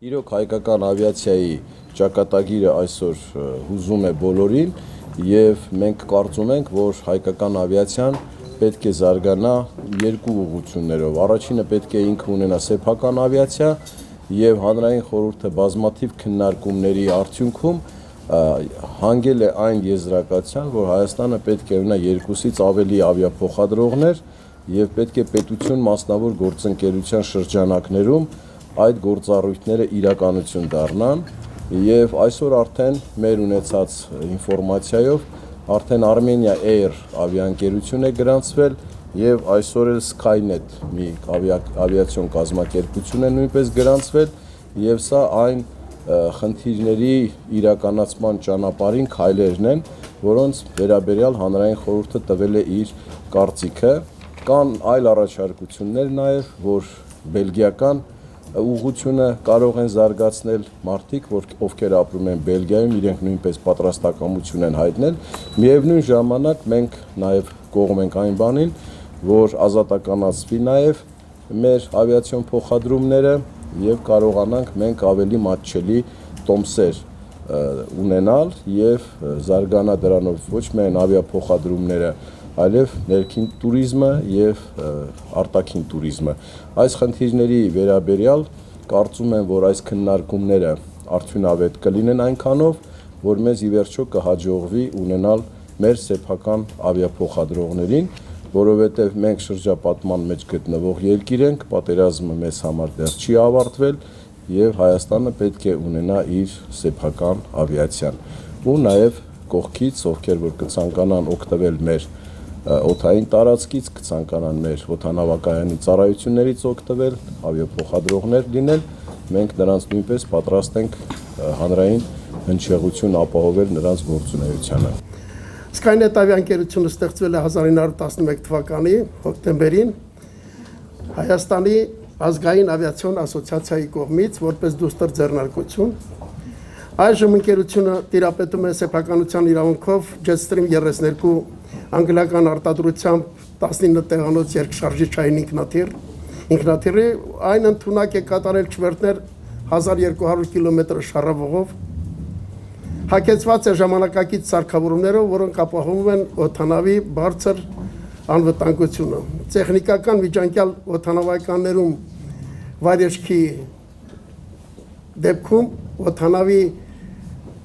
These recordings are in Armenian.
Իրոք հայկական ավիացիայի ճակատագիրը այսօր հուզում է բոլորին եւ մենք կարծում ենք, որ հայկական ավիացիան պետք է զարգանա երկու ուղղություններով։ Առաջինը պետք է ինքը ունենա սեփական ավիացիա եւ հանրային խորհուրդը բազմաթիվ քննարկումների արդյունքում հանգել է այն եզրակացության, որ Հայաստանը պետք է ունենա երկուսից ավելի ավիափոխադրողներ եւ պետք է պետություն մասնավոր գործընկերության շրջանակներում այդ գործառույթները իրականություն դառնան եւ այսօր արդեն մեր ունեցած ինֆորմացիայով արդեն Armenia Air ավիաընկերություն է գրանցվել եւ այսօր էլ Skynet մի ավիացիոն կազմակերպություն է նույնպես գրանցվել եւ սա այն խնդիրների իրականացման ճանապարհին քայլերն են, որոնց վերաբերյալ հանրային խորհուրդը տվել է իր կարծիքը։ Կան այլ առաջարկություններ նաեւ, որ բելգիական ուղղությունը կարող են զարգացնել մարդիկ, ովքեր ապրում են Բելգիայում, իրենք նույնպես պատրաստակամություն են հայտնել։ Միևնույն ժամանակ մենք նաև կողմ ենք այն բանին, որ ազատականացվի նաև մեր ավիացիոն փոխադրումները եւ կարողանանք մենք ավելի մատչելի տոմսեր ունենալ եւ զարգանա դրանով ոչ միայն ավիափոխադրումները, այլև ներքին туриզմը եւ արտաքին туриզմը։ Այս խնդիրների վերաբերյալ կարծում եմ, որ այս քննարկումները արդյունավետ կլինեն այնքանով, որ մեզ ի վերջո կհաջողվի ունենալ մեր սեփական ավիափոխադրողներին, որովհետեւ մենք շրջապատման մեջ գտնվող երկիր ենք, պատերազմը մեզ համար դեռ չի ավարտվել եւ Հայաստանը պետք է ունենա իր սեփական ավիացիան։ Ու նաեւ կողքից, ովքեր որ կցանկանան օգտվել մեր օդային տարածքից, կցանկանան մեր օդանավակայանի ծառայություններից օգտվել, ավիափոխադրողներ լինել, մենք նրանց նույնպես պատրաստ ենք հանրային հնչեղություն ապահովել նրանց գործունեությանը։ Skynet ավիաընկերությունը ստեղծվել է 1911 թվականի հոկտեմբերին Հայաստանի ազգային ավիացիոն ասոցիացիայի կողմից որպես դուստր ձեռնարկություն։ Այժմ ընկերությունը տիրապետում է սեփականության իրավունքով Jetstream 32 անգլիական արտադրությամբ 19 տեղանոց երկշարժիչային ինքնաթիռի այն ընդունակ է կատարել չվերթներ 1200 կիլոմետր շառավղով, հագեցված է ժամանակակից սարքավորումներով, որոնք ապահովում են օդանավի բարձր անվտանգությունը։ Տեխնիկական միջանկյալ օդանավականներում վայրեջքի դեպքում օդանավի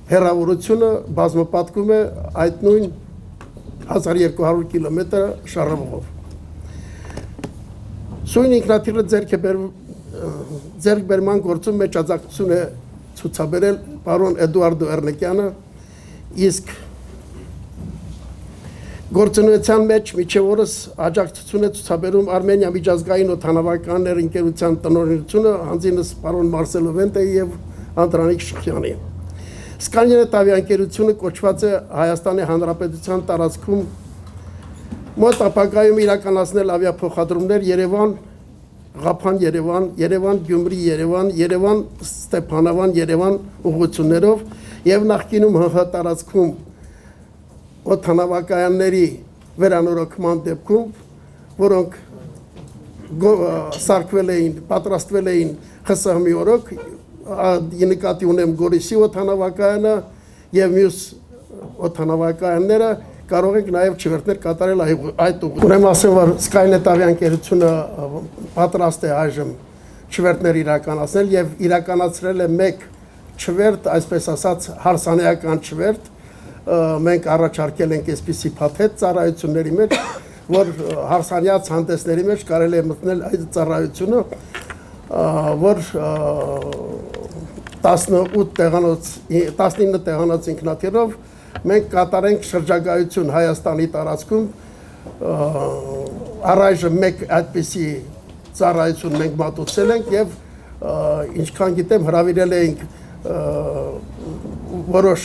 հեռավորությունը բազմապատկում է այդ նույն 1200 կիլոմետր շառավղով։ Սույն ինքնաթիռը ձեռք բերման գործում մեջ աջակցություն է ցուցաբերել պարոն Էդուարդո Էրնեկյանը, իսկ գործունեության մեջ միջև օրս աջակցություն է ցուցաբերում Արմենիա միջազգային օդանավականներ ընկերության տնօրինությունը, հանձինս պարոն Մարսելո Վենտեի եւ Անդրանիկ Շխյանի։ Skynet ավիաընկերությունը կոչված է Հայաստանի Հանրապետության տարածքում մոտ ապագայում իրականացնել ավիափոխադրումներ Երևան, Ղափան Երևան, Երևան Գյումրի Երևան, Երևան Ստեփանավան Երևան ուղղություններով եւ նախկինում ՀՀ տարածքում օդանավակայանների վերանորոգման դեպքում, որոնք սարքվել էին, պատրաստվել էին ԽՍՀՄ-ի օրոք, նկատի ունեմ Գորիսի օդանավակայանը եւ մյուս օդանավակայանները կարող ենք նաև չվերթներ կատարել այդ ուղղությամբ։ Ուրեմն ասեմ, որ Skynet ավիաընկերությունը պատրաստ է այժմ չվերթներ իրականացնել եւ իրականացրել է մեկ չվերթ, այսպես ասած, հարսանեկան չվերթ։ Մենք առաջարկել ենք այսպիսի փաթեթ ծառայությունների մեջ, որ հարսանյաց հանդեսների մեջ կարելի է մտնել այդ ծառայությունը, որ 19 տեղանոց ինքնաթիռով մենք կատարենք շրջագայություն Հայաստանի տարածքում, առայժմ մեկ այդպիսի ծառայություն մենք մատուցել ենք եւ ինչքան գիտեմ հրավիրել ենք որոշ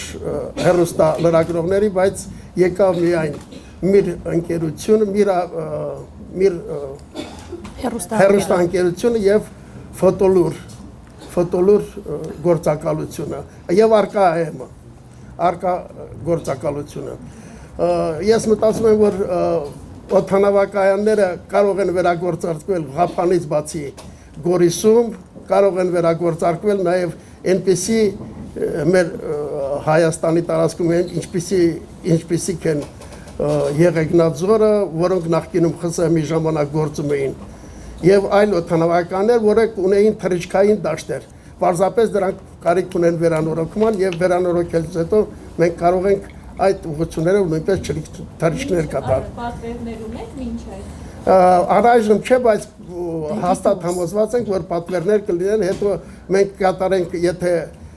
հեռուստա լրագրողների, բայց եկավ միայն Միր ընկերությունը, Միր հեռուստա ընկերությունը եւ Ֆոտոլուր գործակալությունը եւ արկա գործակալությունը։ Ես մտածում եմ, որ օդանավակայանները կարող են վերագործարկվել Ղափանից բացի Գորիսում կարող են վերագործարկվել նաև այնպիսի մեր Հայաստանի տարածքում ինչպիսիք են Եղեգնաձորը, որոնք նախկինում ԽՍՀՄ-ի ժամանակ գործում էին, եւ այլ օդանավականներ, որոնք ունեին թռիչքային դաշտեր։ Պարզապես դրանք կարիք ունեն վերանորոգման եւ վերանորոգելուց հետո մենք կարող ենք այդ ուղղություններով նույնպես թռիչքներ կատարել։ Պատվերներ ունեք մինչ այդ։ Առայժմ չէ, բայց հաստատ համոզված ենք, որ պատվերներ կլինեն, հետո մենք կատարենք, եթե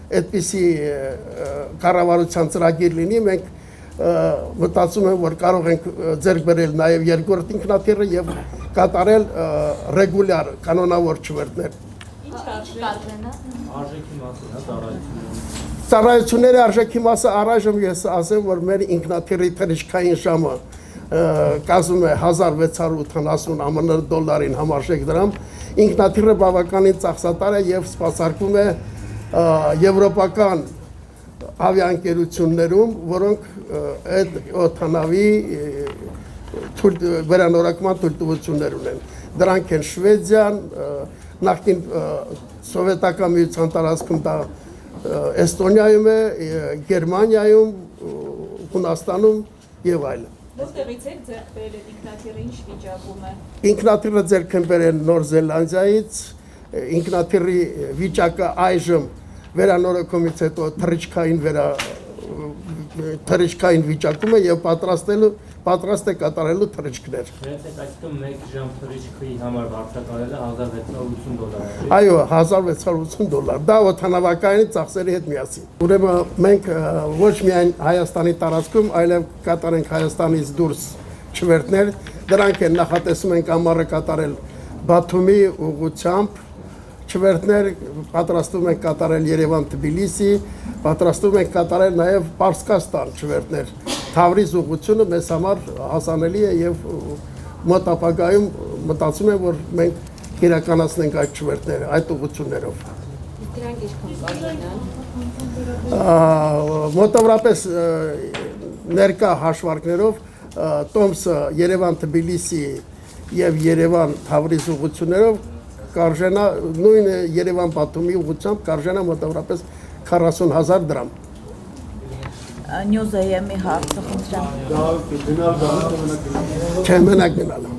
այդպիսի կառավարության ծրագիր լինի, մենք մտածում եմ, որ կարող ենք ձեռք բերել նաև երկրորդ ինքնաթիռը եւ կատարել ռեգուլյար կանոնավոր չվերթներ։ Ինչ արժեքն է։ Արժեքի մասին է ծառայությունները։ Ծառայությունների արժեքի մասը առայժմ ես ասեմ, որ մեր ինքնաթիռի թռիչքային ժամը կազմում է 1670 ԱՄՆ դոլարին համարժեք դրամ։ Ինքնաթիռը բավականին ծախսատար է եւ սպասարկվում է եվրոպական ավիաընկերություններում, որոնք այդ օդանավի վերանորոգման թույլտվություններ ունեն։ Դրանք են Շվեդիան, նախկին սովետական միության տարածքում դա Էստոնիայում է, Գերմանիայում, Հունաստանում եւ այլն։ Որտեղից եք ձեռք բերել այդ ինքնաթիռը, ինչ վիճակում է։ Ինքնաթիռը ձեռք են բերել Նոր Զելանդիայից, ինքնաթիռի վիճակը այժմ վերանորոգումից հետո թռիչքային վիճակում է եւ պատրաստ է կատարելու թռիչքներ։ Հենց այդ այսինքն 1 ժամ թռիչքի համար վարձակալելը 1680 դոլար է։ Այո, 1680 դոլար։ Դա օդանավակայանի ծախսերի հետ միասին։ Ուրեմն մենք ոչ միայն Հայաստանի տարածքում, այլև կատարենք Հայաստանից դուրս չվերթներ, դրանք են նախատեսում ենք ամառը կատարել Բաթումի ուղղությամբ չվերթներ, պատրաստում ենք կատարել Երևան-Թբիլիսի, պատրաստում ենք կատարել նաև Պարսկաստան չվերթներ։ Թավրիզ ուղղությունը մեզ համար հասանելի է եւ մոտ ապագայում մտածում եմ, որ մենք իրականացնենք այդ չվերթները, այդ ուղղություններով։ Դրանք ինչքան կազմեն։ Մոտավորապես ներկա հաշվարկներով Տոմսը Երևան-Թբիլիսի եւ Երևան-Թավրիզ ուղղություններով կարժենա նույն Երևան-Բաթումի ուղղությամբ կարժենա մոտավորապես 40,000 դրամ։ Նյուզայեմի հարցը խնդրեմ։ Չեմ մենակ գնալու։